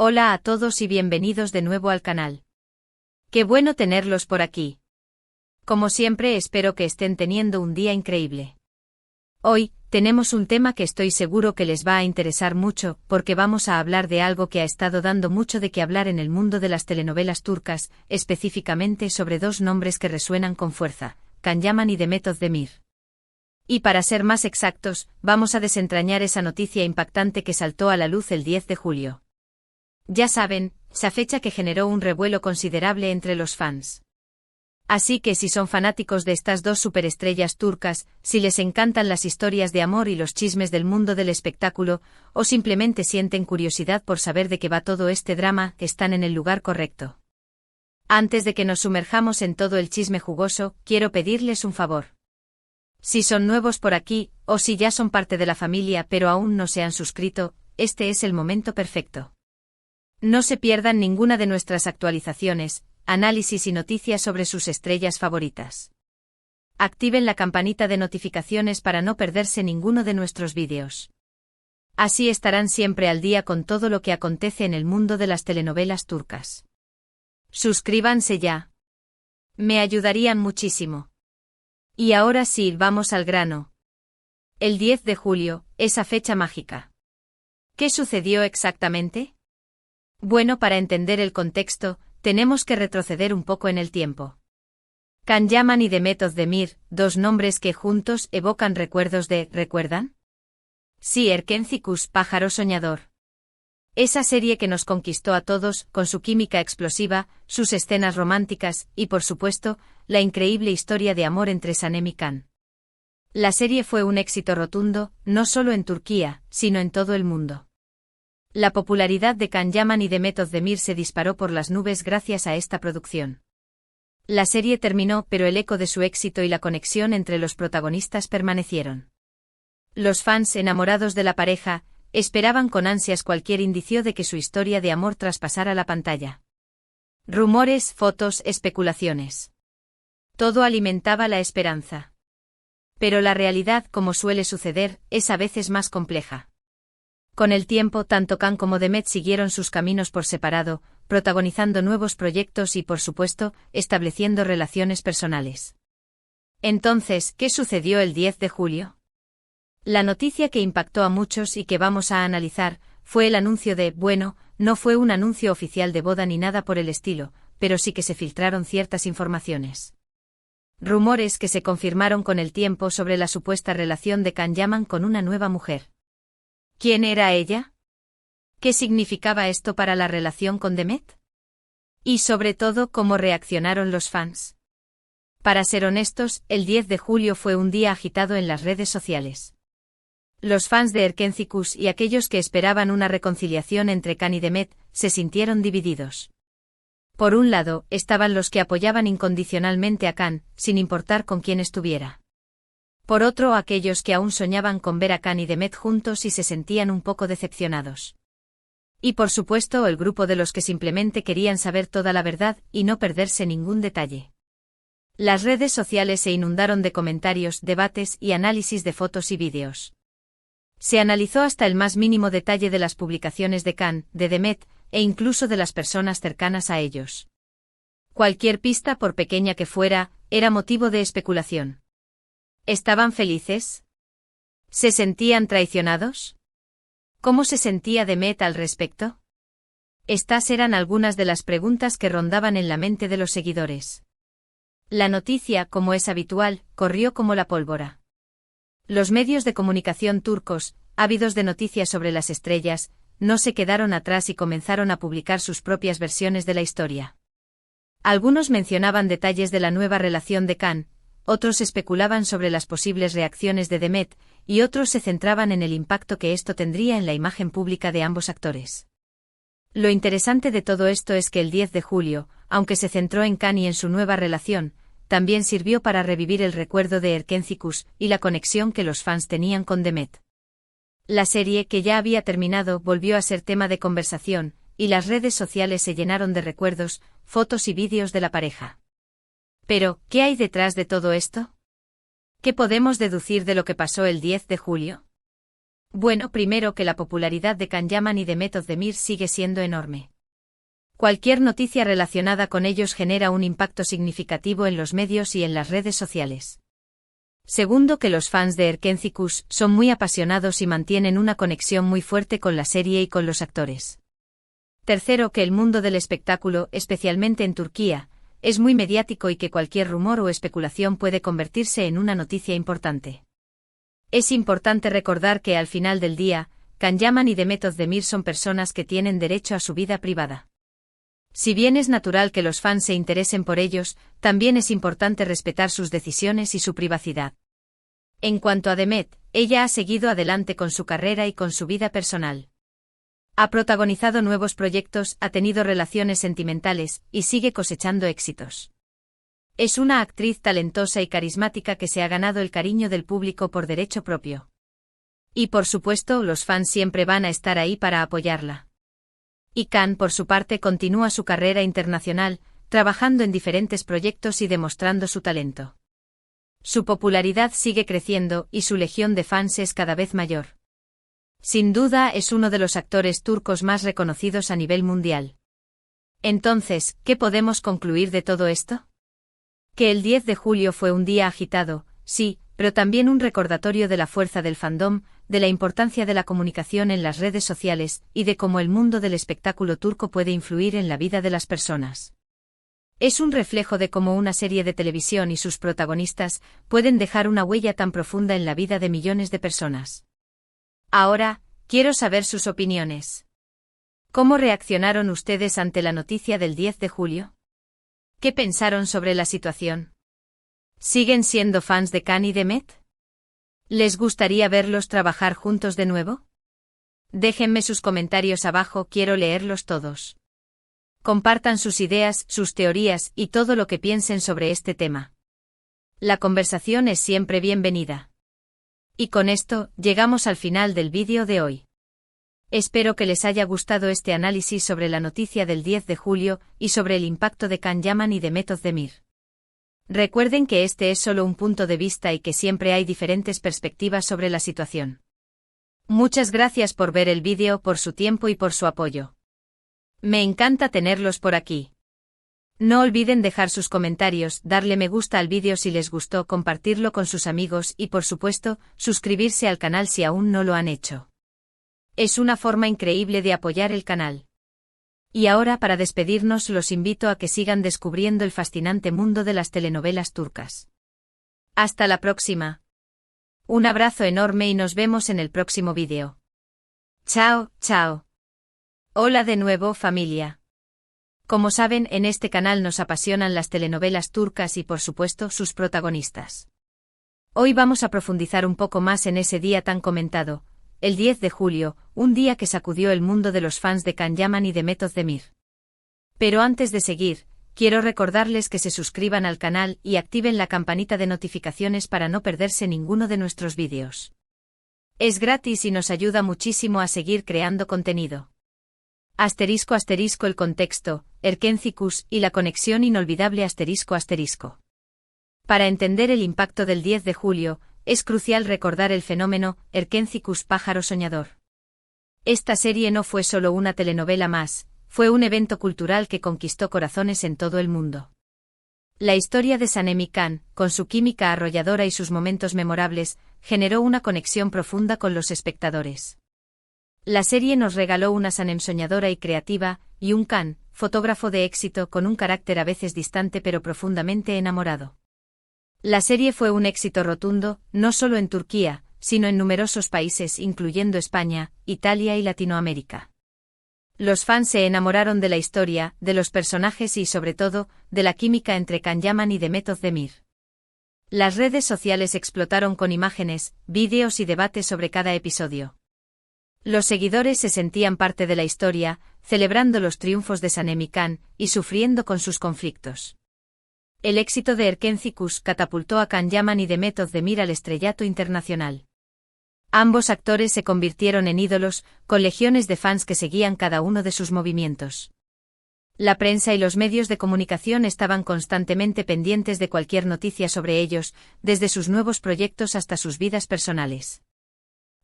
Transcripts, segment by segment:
Hola a todos y bienvenidos de nuevo al canal. Qué bueno tenerlos por aquí. Como siempre, espero que estén teniendo un día increíble. Hoy, tenemos un tema que estoy seguro que les va a interesar mucho, porque vamos a hablar de algo que ha estado dando mucho de qué hablar en el mundo de las telenovelas turcas, específicamente sobre dos nombres que resuenan con fuerza, Can Yaman y Demet Özdemir. Y para ser más exactos, vamos a desentrañar esa noticia impactante que saltó a la luz el 10 de julio. Ya saben, esa fecha que generó un revuelo considerable entre los fans. Así que si son fanáticos de estas dos superestrellas turcas, si les encantan las historias de amor y los chismes del mundo del espectáculo, o simplemente sienten curiosidad por saber de qué va todo este drama, están en el lugar correcto. Antes de que nos sumerjamos en todo el chisme jugoso, quiero pedirles un favor. Si son nuevos por aquí, o si ya son parte de la familia pero aún no se han suscrito, este es el momento perfecto. No se pierdan ninguna de nuestras actualizaciones, análisis y noticias sobre sus estrellas favoritas. Activen la campanita de notificaciones para no perderse ninguno de nuestros vídeos. Así estarán siempre al día con todo lo que acontece en el mundo de las telenovelas turcas. Suscríbanse ya. Me ayudarían muchísimo. Y ahora sí, vamos al grano. El 10 de julio, esa fecha mágica. ¿Qué sucedió exactamente? Bueno, para entender el contexto, tenemos que retroceder un poco en el tiempo. Can Yaman y Demet Özdemir, dos nombres que juntos evocan recuerdos de ¿recuerdan? Sí, Erkencikus, pájaro soñador. Esa serie que nos conquistó a todos, con su química explosiva, sus escenas románticas, y por supuesto, la increíble historia de amor entre Sanem y Can. La serie fue un éxito rotundo, no solo en Turquía, sino en todo el mundo. La popularidad de Can Yaman y Demet Özdemir se disparó por las nubes gracias a esta producción. La serie terminó, pero el eco de su éxito y la conexión entre los protagonistas permanecieron. Los fans, enamorados de la pareja, esperaban con ansias cualquier indicio de que su historia de amor traspasara la pantalla. Rumores, fotos, especulaciones. Todo alimentaba la esperanza. Pero la realidad, como suele suceder, es a veces más compleja. Con el tiempo, tanto Can como Demet siguieron sus caminos por separado, protagonizando nuevos proyectos y, por supuesto, estableciendo relaciones personales. Entonces, ¿qué sucedió el 10 de julio? La noticia que impactó a muchos y que vamos a analizar, fue el anuncio bueno, no fue un anuncio oficial de boda ni nada por el estilo, pero sí que se filtraron ciertas informaciones. Rumores que se confirmaron con el tiempo sobre la supuesta relación de Can Yaman con una nueva mujer. ¿Quién era ella? ¿Qué significaba esto para la relación con Demet? Y sobre todo, ¿cómo reaccionaron los fans? Para ser honestos, el 10 de julio fue un día agitado en las redes sociales. Los fans de Erkencikus y aquellos que esperaban una reconciliación entre Can y Demet, se sintieron divididos. Por un lado, estaban los que apoyaban incondicionalmente a Can, sin importar con quién estuviera. Por otro, aquellos que aún soñaban con ver a Can y Demet juntos y se sentían un poco decepcionados. Y por supuesto, el grupo de los que simplemente querían saber toda la verdad y no perderse ningún detalle. Las redes sociales se inundaron de comentarios, debates y análisis de fotos y vídeos. Se analizó hasta el más mínimo detalle de las publicaciones de Can, de Demet, e incluso de las personas cercanas a ellos. Cualquier pista, por pequeña que fuera, era motivo de especulación. ¿Estaban felices? ¿Se sentían traicionados? ¿Cómo se sentía Demet al respecto? Estas eran algunas de las preguntas que rondaban en la mente de los seguidores. La noticia, como es habitual, corrió como la pólvora. Los medios de comunicación turcos, ávidos de noticias sobre las estrellas, no se quedaron atrás y comenzaron a publicar sus propias versiones de la historia. Algunos mencionaban detalles de la nueva relación de Can, otros especulaban sobre las posibles reacciones de Demet, y otros se centraban en el impacto que esto tendría en la imagen pública de ambos actores. Lo interesante de todo esto es que el 10 de julio, aunque se centró en Can y en su nueva relación, también sirvió para revivir el recuerdo de Erkencikus y la conexión que los fans tenían con Demet. La serie, que ya había terminado, volvió a ser tema de conversación, y las redes sociales se llenaron de recuerdos, fotos y vídeos de la pareja. Pero, ¿qué hay detrás de todo esto? ¿Qué podemos deducir de lo que pasó el 10 de julio? Bueno, primero que la popularidad de Can Yaman y de Method Demir sigue siendo enorme. Cualquier noticia relacionada con ellos genera un impacto significativo en los medios y en las redes sociales. Segundo, que los fans de Erkenci son muy apasionados y mantienen una conexión muy fuerte con la serie y con los actores. Tercero, que el mundo del espectáculo, especialmente en Turquía, es muy mediático y que cualquier rumor o especulación puede convertirse en una noticia importante. Es importante recordar que al final del día, Can Yaman y Demet Özdemir son personas que tienen derecho a su vida privada. Si bien es natural que los fans se interesen por ellos, también es importante respetar sus decisiones y su privacidad. En cuanto a Demet, ella ha seguido adelante con su carrera y con su vida personal. Ha protagonizado nuevos proyectos, ha tenido relaciones sentimentales, y sigue cosechando éxitos. Es una actriz talentosa y carismática que se ha ganado el cariño del público por derecho propio. Y por supuesto, los fans siempre van a estar ahí para apoyarla. Y Can, por su parte, continúa su carrera internacional, trabajando en diferentes proyectos y demostrando su talento. Su popularidad sigue creciendo y su legión de fans es cada vez mayor. Sin duda es uno de los actores turcos más reconocidos a nivel mundial. Entonces, ¿qué podemos concluir de todo esto? Que el 10 de julio fue un día agitado, sí, pero también un recordatorio de la fuerza del fandom, de la importancia de la comunicación en las redes sociales, y de cómo el mundo del espectáculo turco puede influir en la vida de las personas. Es un reflejo de cómo una serie de televisión y sus protagonistas pueden dejar una huella tan profunda en la vida de millones de personas. Ahora, quiero saber sus opiniones. ¿Cómo reaccionaron ustedes ante la noticia del 10 de julio? ¿Qué pensaron sobre la situación? ¿Siguen siendo fans de Can y Demet? ¿Les gustaría verlos trabajar juntos de nuevo? Déjenme sus comentarios abajo, quiero leerlos todos. Compartan sus ideas, sus teorías y todo lo que piensen sobre este tema. La conversación es siempre bienvenida. Y con esto, llegamos al final del vídeo de hoy. Espero que les haya gustado este análisis sobre la noticia del 10 de julio y sobre el impacto de Can Yaman y Demet Özdemir. Recuerden que este es solo un punto de vista y que siempre hay diferentes perspectivas sobre la situación. Muchas gracias por ver el vídeo, por su tiempo y por su apoyo. Me encanta tenerlos por aquí. No olviden dejar sus comentarios, darle me gusta al vídeo si les gustó, compartirlo con sus amigos y por supuesto, suscribirse al canal si aún no lo han hecho. Es una forma increíble de apoyar el canal. Y ahora, para despedirnos, los invito a que sigan descubriendo el fascinante mundo de las telenovelas turcas. Hasta la próxima. Un abrazo enorme y nos vemos en el próximo vídeo. Chao, chao. Hola de nuevo, familia. Como saben, en este canal nos apasionan las telenovelas turcas y por supuesto sus protagonistas. Hoy vamos a profundizar un poco más en ese día tan comentado, el 10 de julio, un día que sacudió el mundo de los fans de Can Yaman y Demet Özdemir. Pero antes de seguir, quiero recordarles que se suscriban al canal y activen la campanita de notificaciones para no perderse ninguno de nuestros vídeos. Es gratis y nos ayuda muchísimo a seguir creando contenido. Asterisco asterisco el contexto, Erkenci y la conexión inolvidable asterisco asterisco. Para entender el impacto del 10 de julio, es crucial recordar el fenómeno Erkenci pájaro soñador. Esta serie no fue solo una telenovela más, fue un evento cultural que conquistó corazones en todo el mundo. La historia de Sanem y Can, con su química arrolladora y sus momentos memorables, generó una conexión profunda con los espectadores. La serie nos regaló una Sanem soñadora y creativa, y un Can, fotógrafo de éxito con un carácter a veces distante pero profundamente enamorado. La serie fue un éxito rotundo, no solo en Turquía, sino en numerosos países incluyendo España, Italia y Latinoamérica. Los fans se enamoraron de la historia, de los personajes y sobre todo, de la química entre Can Yaman y Demet Özdemir. Las redes sociales explotaron con imágenes, vídeos y debates sobre cada episodio. Los seguidores se sentían parte de la historia, celebrando los triunfos de Sanem y Can, y sufriendo con sus conflictos. El éxito de Erkenci catapultó a Can Yaman y Demet Özdemir al estrellato internacional. Ambos actores se convirtieron en ídolos, con legiones de fans que seguían cada uno de sus movimientos. La prensa y los medios de comunicación estaban constantemente pendientes de cualquier noticia sobre ellos, desde sus nuevos proyectos hasta sus vidas personales.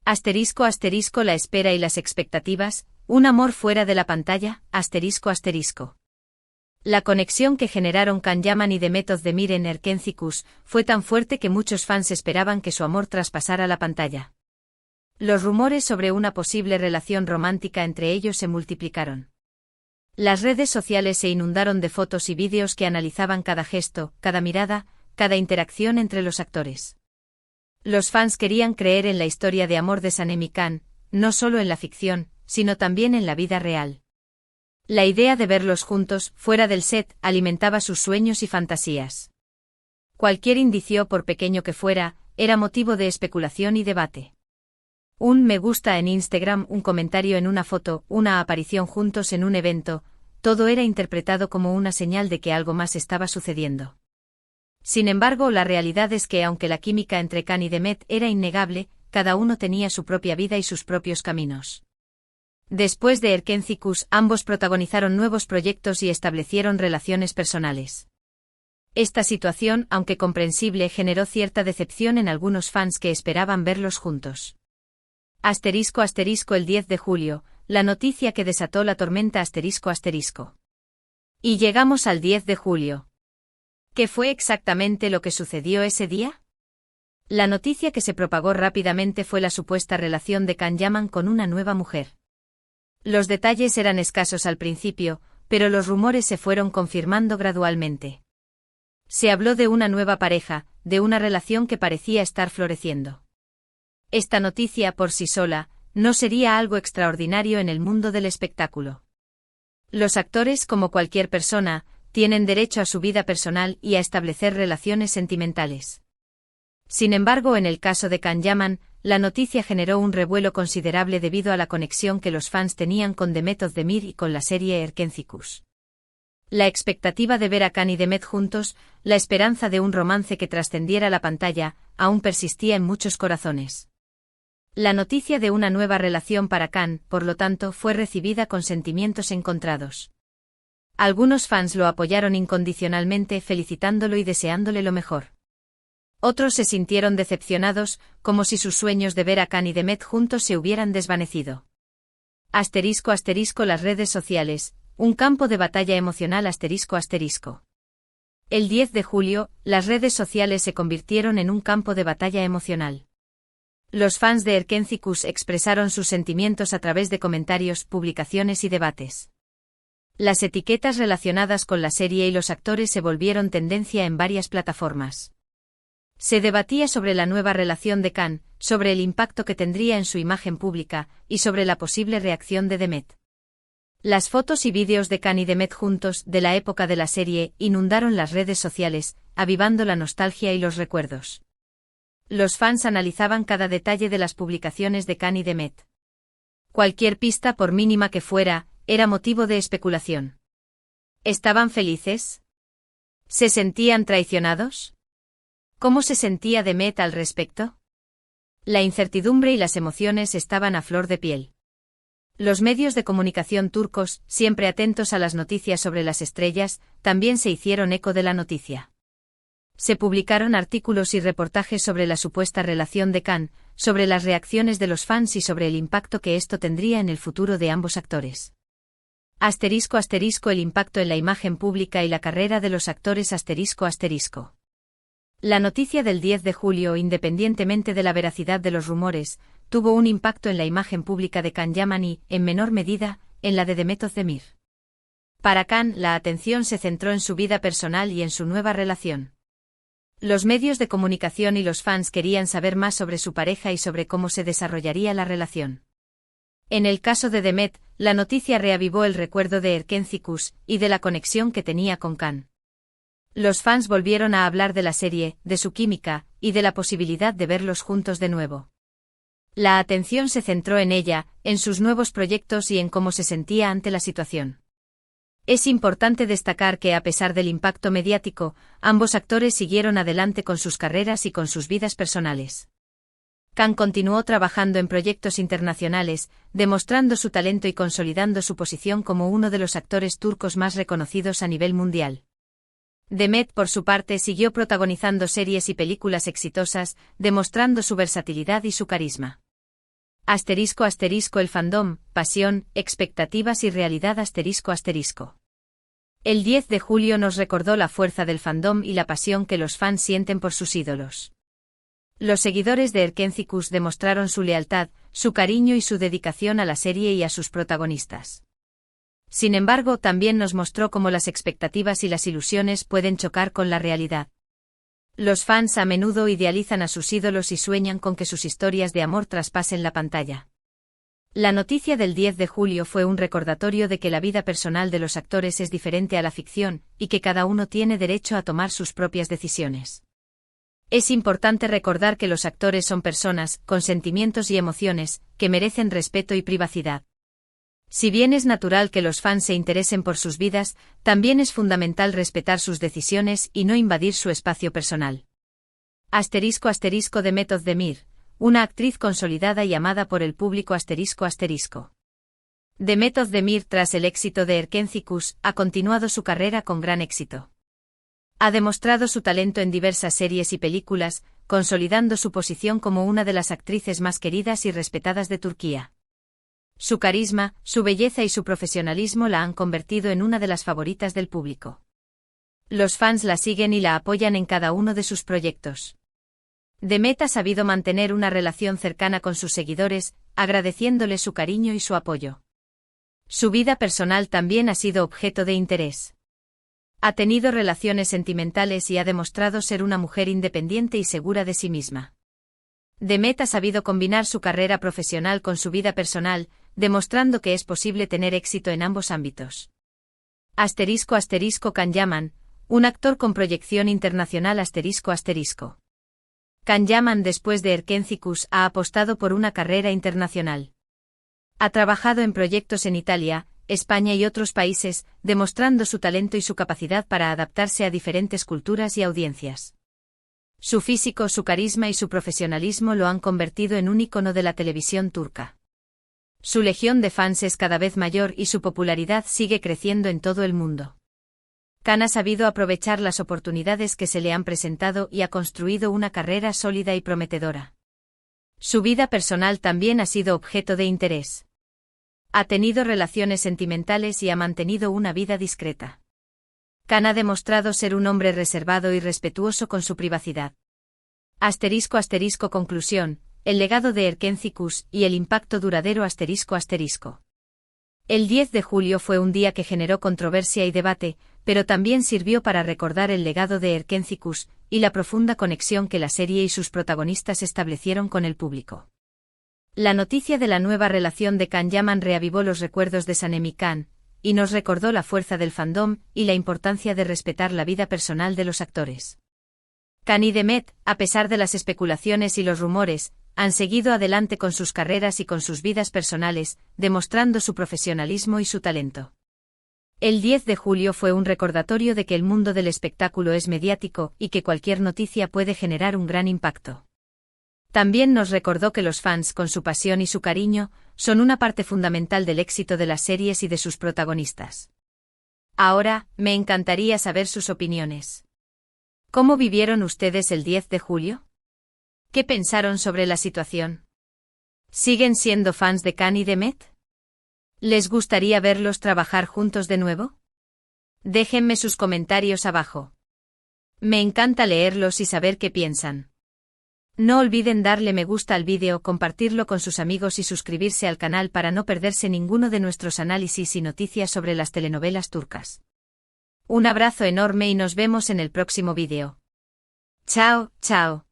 Asterisco asterisco la espera y las expectativas, un amor fuera de la pantalla, asterisco asterisco. La conexión que generaron Can Yaman y Demet Özdemir en Erkenci Kuş fue tan fuerte que muchos fans esperaban que su amor traspasara la pantalla. Los rumores sobre una posible relación romántica entre ellos se multiplicaron. Las redes sociales se inundaron de fotos y vídeos que analizaban cada gesto, cada mirada, cada interacción entre los actores. Los fans querían creer en la historia de amor de Sanem y Can, no solo en la ficción, sino también en la vida real. La idea de verlos juntos, fuera del set, alimentaba sus sueños y fantasías. Cualquier indicio, por pequeño que fuera, era motivo de especulación y debate. Un me gusta en Instagram, un comentario en una foto, una aparición juntos en un evento, todo era interpretado como una señal de que algo más estaba sucediendo. Sin embargo, la realidad es que aunque la química entre Can y Demet era innegable, cada uno tenía su propia vida y sus propios caminos. Después de Erkenci Kuş, ambos protagonizaron nuevos proyectos y establecieron relaciones personales. Esta situación, aunque comprensible, generó cierta decepción en algunos fans que esperaban verlos juntos. Asterisco asterisco el 10 de julio, la noticia que desató la tormenta asterisco asterisco. Y llegamos al 10 de julio. ¿Qué fue exactamente lo que sucedió ese día? La noticia que se propagó rápidamente fue la supuesta relación de Can Yaman con una nueva mujer. Los detalles eran escasos al principio, pero los rumores se fueron confirmando gradualmente. Se habló de una nueva pareja, de una relación que parecía estar floreciendo. Esta noticia por sí sola, no sería algo extraordinario en el mundo del espectáculo. Los actores, como cualquier persona, tienen derecho a su vida personal y a establecer relaciones sentimentales. Sin embargo, en el caso de Can Yaman, la noticia generó un revuelo considerable debido a la conexión que los fans tenían con Demet Özdemir y con la serie Erkenci Kuş. La expectativa de ver a Can y Demet juntos, la esperanza de un romance que trascendiera la pantalla, aún persistía en muchos corazones. La noticia de una nueva relación para Can, por lo tanto, fue recibida con sentimientos encontrados. Algunos fans lo apoyaron incondicionalmente, felicitándolo y deseándole lo mejor. Otros se sintieron decepcionados, como si sus sueños de ver a Can y Demet juntos se hubieran desvanecido. Asterisco asterisco las redes sociales, un campo de batalla emocional asterisco asterisco. El 10 de julio, las redes sociales se convirtieron en un campo de batalla emocional. Los fans de Erkenci Kuş expresaron sus sentimientos a través de comentarios, publicaciones y debates. Las etiquetas relacionadas con la serie y los actores se volvieron tendencia en varias plataformas. Se debatía sobre la nueva relación de Can, sobre el impacto que tendría en su imagen pública, y sobre la posible reacción de Demet. Las fotos y vídeos de Can y Demet juntos, de la época de la serie, inundaron las redes sociales, avivando la nostalgia y los recuerdos. Los fans analizaban cada detalle de las publicaciones de Can y Demet. Cualquier pista, por mínima que fuera, era motivo de especulación. ¿Estaban felices? ¿Se sentían traicionados? ¿Cómo se sentía Demet al respecto? La incertidumbre y las emociones estaban a flor de piel. Los medios de comunicación turcos, siempre atentos a las noticias sobre las estrellas, también se hicieron eco de la noticia. Se publicaron artículos y reportajes sobre la supuesta relación de Can, sobre las reacciones de los fans y sobre el impacto que esto tendría en el futuro de ambos actores. Asterisco asterisco el impacto en la imagen pública y la carrera de los actores asterisco asterisco. La noticia del 10 de julio, independientemente de la veracidad de los rumores, tuvo un impacto en la imagen pública de Can Yaman y, en menor medida, en la de Demet Özdemir. Para Can, la atención se centró en su vida personal y en su nueva relación. Los medios de comunicación y los fans querían saber más sobre su pareja y sobre cómo se desarrollaría la relación. En el caso de Demet, la noticia reavivó el recuerdo de Erkenci Kuş y de la conexión que tenía con Can. Los fans volvieron a hablar de la serie, de su química, y de la posibilidad de verlos juntos de nuevo. La atención se centró en ella, en sus nuevos proyectos y en cómo se sentía ante la situación. Es importante destacar que a pesar del impacto mediático, ambos actores siguieron adelante con sus carreras y con sus vidas personales. Can continuó trabajando en proyectos internacionales, demostrando su talento y consolidando su posición como uno de los actores turcos más reconocidos a nivel mundial. Demet, por su parte, siguió protagonizando series y películas exitosas, demostrando su versatilidad y su carisma. Asterisco asterisco el fandom, pasión, expectativas y realidad asterisco asterisco. El 10 de julio nos recordó la fuerza del fandom y la pasión que los fans sienten por sus ídolos. Los seguidores de Erkénthicus demostraron su lealtad, su cariño y su dedicación a la serie y a sus protagonistas. Sin embargo, también nos mostró cómo las expectativas y las ilusiones pueden chocar con la realidad. Los fans a menudo idealizan a sus ídolos y sueñan con que sus historias de amor traspasen la pantalla. La noticia del 10 de julio fue un recordatorio de que la vida personal de los actores es diferente a la ficción, y que cada uno tiene derecho a tomar sus propias decisiones. Es importante recordar que los actores son personas, con sentimientos y emociones, que merecen respeto y privacidad. Si bien es natural que los fans se interesen por sus vidas, también es fundamental respetar sus decisiones y no invadir su espacio personal. Asterisco asterisco Demet Özdemir, una actriz consolidada y amada por el público asterisco asterisco. Demet Özdemir, tras el éxito de Erkénthicus, ha continuado su carrera con gran éxito. Ha demostrado su talento en diversas series y películas, consolidando su posición como una de las actrices más queridas y respetadas de Turquía. Su carisma, su belleza y su profesionalismo la han convertido en una de las favoritas del público. Los fans la siguen y la apoyan en cada uno de sus proyectos. Demet ha sabido mantener una relación cercana con sus seguidores, agradeciéndole su cariño y su apoyo. Su vida personal también ha sido objeto de interés. Ha tenido relaciones sentimentales y ha demostrado ser una mujer independiente y segura de sí misma. Demet ha sabido combinar su carrera profesional con su vida personal, demostrando que es posible tener éxito en ambos ámbitos. Asterisco asterisco Can Yaman, un actor con proyección internacional asterisco asterisco. Can Yaman, después de Erkénthicus, ha apostado por una carrera internacional. Ha trabajado en proyectos en Italia, España y otros países, demostrando su talento y su capacidad para adaptarse a diferentes culturas y audiencias. Su físico, su carisma y su profesionalismo lo han convertido en un ícono de la televisión turca. Su legión de fans es cada vez mayor y su popularidad sigue creciendo en todo el mundo. Can ha sabido aprovechar las oportunidades que se le han presentado y ha construido una carrera sólida y prometedora. Su vida personal también ha sido objeto de interés. Ha tenido relaciones sentimentales y ha mantenido una vida discreta. Can ha demostrado ser un hombre reservado y respetuoso con su privacidad. Asterisco asterisco Conclusión, el legado de Erkénthicus y el impacto duradero asterisco asterisco. El 10 de julio fue un día que generó controversia y debate, pero también sirvió para recordar el legado de Erkénthicus y la profunda conexión que la serie y sus protagonistas establecieron con el público. La noticia de la nueva relación de Can Yaman reavivó los recuerdos de Sanemi Can, y nos recordó la fuerza del fandom y la importancia de respetar la vida personal de los actores. Can y Demet, a pesar de las especulaciones y los rumores, han seguido adelante con sus carreras y con sus vidas personales, demostrando su profesionalismo y su talento. El 10 de julio fue un recordatorio de que el mundo del espectáculo es mediático y que cualquier noticia puede generar un gran impacto. También nos recordó que los fans, con su pasión y su cariño, son una parte fundamental del éxito de las series y de sus protagonistas. Ahora, me encantaría saber sus opiniones. ¿Cómo vivieron ustedes el 10 de julio? ¿Qué pensaron sobre la situación? ¿Siguen siendo fans de Can y Demet? ¿Les gustaría verlos trabajar juntos de nuevo? Déjenme sus comentarios abajo. Me encanta leerlos y saber qué piensan. No olviden darle me gusta al vídeo, compartirlo con sus amigos y suscribirse al canal para no perderse ninguno de nuestros análisis y noticias sobre las telenovelas turcas. Un abrazo enorme y nos vemos en el próximo vídeo. Chao, chao.